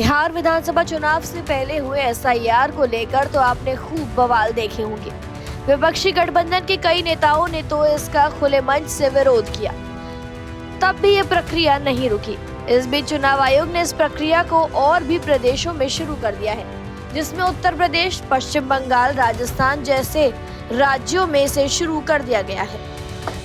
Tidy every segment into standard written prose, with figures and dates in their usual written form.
बिहार विधानसभा चुनाव से पहले हुए एसआईआर को लेकर तो आपने खूब बवाल देखे होंगे। विपक्षी गठबंधन के कई नेताओं ने तो इसका खुले मंच से विरोध किया, तब भी ये प्रक्रिया नहीं रुकी। इस बीच चुनाव आयोग ने इस प्रक्रिया को और भी प्रदेशों में शुरू कर दिया है, जिसमें उत्तर प्रदेश, पश्चिम बंगाल, राजस्थान जैसे राज्यों में इसे शुरू कर दिया गया है।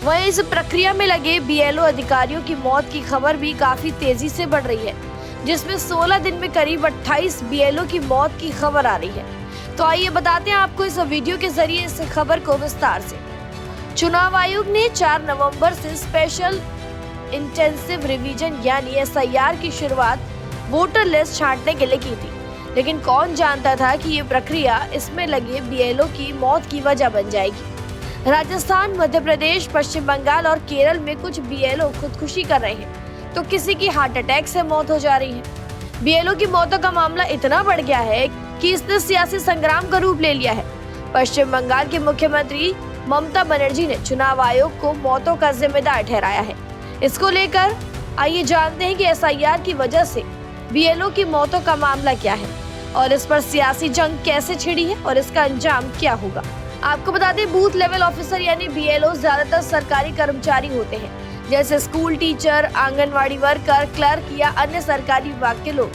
वहीं इस प्रक्रिया में लगे बीएलओ अधिकारियों की मौत की खबर भी काफी तेजी से बढ़ रही है, जिसमें 16 दिन में करीब 28 बीएलओ की मौत की खबर आ रही है। तो आइए बताते हैं आपको इस वीडियो के जरिए इस खबर को विस्तार से। चुनाव आयोग ने 4 नवंबर से स्पेशल इंटेंसिव रिवीजन यानी एसआईआर की शुरुआत वोटर लिस्ट छांटने के लिए की थी, लेकिन कौन जानता था कि ये प्रक्रिया इसमें लगे बीएलओ की मौत की वजह बन जाएगी। राजस्थान, मध्य प्रदेश, पश्चिम बंगाल और केरल में कुछ बीएलओ खुदकुशी कर रहे हैं, तो किसी की हार्ट अटैक से मौत हो जा रही है। बीएलओ की मौतों का मामला इतना बढ़ गया है कि इसने सियासी संग्राम का रूप ले लिया है। पश्चिम बंगाल के मुख्यमंत्री ममता बनर्जी ने चुनाव आयोग को मौतों का जिम्मेदार ठहराया है। इसको लेकर आइए जानते हैं कि एसआईआर की वजह से बीएलओ की मौतों का मामला क्या है और इस पर सियासी जंग कैसे छिड़ी है और इसका अंजाम क्या होगा। आपको बता दें, बूथ लेवल ऑफिसर यानी बीएलओ ज्यादातर सरकारी कर्मचारी होते हैं, जैसे school teacher, anganwadi worker, clerk या अन्य सरकारी विभाग के लोग।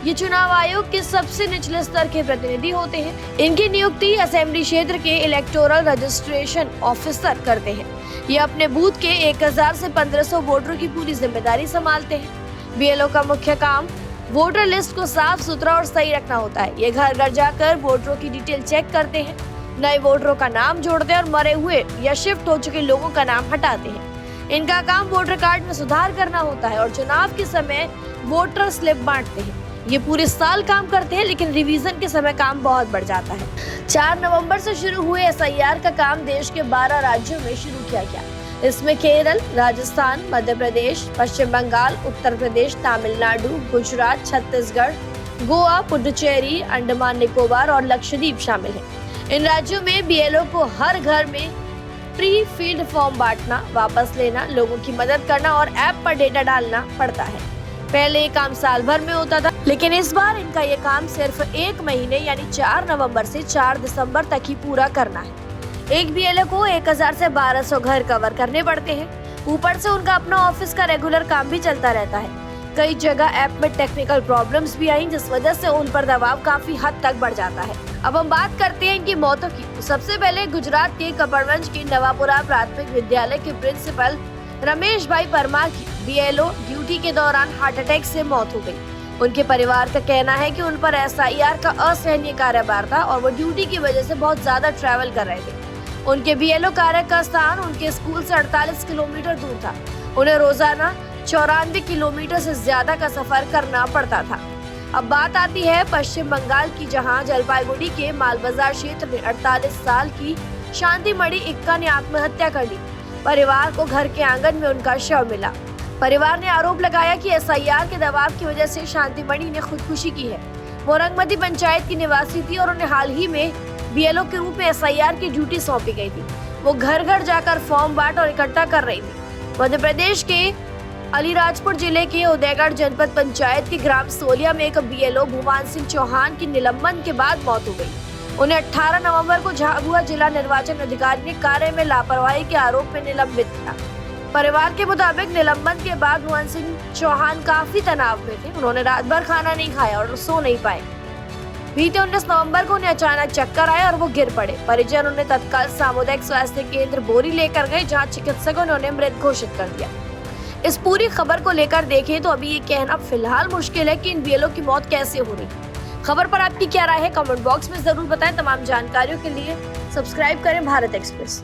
ये चुनाव आयोग के सबसे निचले स्तर के प्रतिनिधि होते हैं। इनकी नियुक्ति असेंबली क्षेत्र के इलेक्टोरल रजिस्ट्रेशन ऑफिसर करते हैं। ये अपने बूथ के 1000 से 1500 वोटरों की पूरी जिम्मेदारी संभालते हैं। बीएलओ का मुख्य काम वोटर लिस्ट को साफ सुथरा और सही रखना होता है। ये घर घर जाकर वोटरों की डिटेल चेक करते हैं, नए वोटरों का नाम जोड़ते हैं और मरे हुए या शिफ्ट हो चुके लोगों का नाम हटाते हैं। इनका काम वोटर कार्ड में सुधार करना होता है और चुनाव के समय वोटर स्लिप बांटते हैं। ये पूरे साल काम करते हैं, लेकिन रिवीजन के समय काम बहुत बढ़ जाता है। 4 नवंबर से शुरू हुए एसआईआर का काम देश के 12 राज्यों में शुरू किया गया। इसमें केरल, राजस्थान, मध्य प्रदेश, पश्चिम बंगाल, उत्तर प्रदेश, तमिलनाडु, गुजरात, छत्तीसगढ़, गोवा, पुडुचेरी, अंडमान निकोबार और लक्षद्वीप शामिल हैं। इन राज्यों में बीएलओ को हर घर में प्री फील्ड फॉर्म बांटना, वापस लेना, लोगों की मदद करना और ऐप पर डेटा डालना पड़ता है। पहले ये काम साल भर में होता था, लेकिन इस बार इनका ये काम सिर्फ 1 महीने यानी 4 नवंबर से 4 दिसंबर तक ही पूरा करना है। एक बीएलओ को 1000 से 1200 घर कवर करने पड़ते हैं। ऊपर से उनका अपना ऑफिस का रेगुलर काम भी चलता रहता है। कई जगह ऐप में टेक्निकल प्रॉब्लम्स भी आई, जिस वजह से उन पर दबाव काफी हद तक बढ़ जाता है। अब हम बात करते हैं इनकी मौतों की। तो सबसे पहले गुजरात के कपड़वंज के नवापुरा प्राथमिक विद्यालय के प्रिंसिपल रमेश भाई परमार की बीएलओ ड्यूटी के दौरान हार्ट अटैक से मौत हो गई। उनके परिवार का कहना है कि उन पर एसआईआर का असहनीय कार्यभार था और वो ड्यूटी की वजह से बहुत ज्यादा ट्रैवल कर रहे थे। उनके बीएलओ कार्य का स्थान उनके स्कूल से 48 किलोमीटर दूर था। उन्हें रोजाना 94 किलोमीटर से ज्यादा का सफर करना पड़ता था। अब बात आती है पश्चिम बंगाल की, जहां जलपाईगुड़ी के मालबाजार क्षेत्र में 48 साल की शांतिमणि इक्का ने आत्महत्या कर ली। परिवार को घर के आंगन में उनका शव मिला। परिवार ने आरोप लगाया कि एसआईआर के दबाव की वजह से शांतिमणि ने खुदकुशी की है। वो रंगमती पंचायत की निवासी थी और उन्हें हाल ही में बीएलओ के रूप में एसआईआर की ड्यूटी सौंपी गई थी। वो घर घर जाकर फॉर्म बांट और इकट्ठा कर रही थी। मध्य प्रदेश के अलीराजपुर जिले के उदयगढ़ जनपद पंचायत के ग्राम सोलिया में एक बीएलओ भुवन सिंह चौहान की निलंबन के बाद मौत हो गई। उन्हें 18 नवंबर को झाबुआ जिला निर्वाचन अधिकारी ने कार्य में लापरवाही के आरोप में निलंबित किया। परिवार के मुताबिक निलंबन के बाद भुवन सिंह चौहान काफी तनाव में थे। उन्होंने रात भर खाना नहीं खाया और सो नहीं पाए। बीते 19 नवंबर को उन्हें अचानक चक्कर आया और वो गिर पड़े। परिजन उन्हें तत्काल सामुदायिक स्वास्थ्य केंद्र बोरी लेकर गए, जहां चिकित्सकों ने उन्हें मृत घोषित कर दिया। इस पूरी खबर को लेकर देखें तो अभी ये कहना फिलहाल मुश्किल है कि इन बीएलओ की मौत कैसे हो रही है। खबर पर आपकी क्या राय है, कमेंट बॉक्स में जरूर बताएं। तमाम जानकारियों के लिए सब्सक्राइब करें भारत एक्सप्रेस।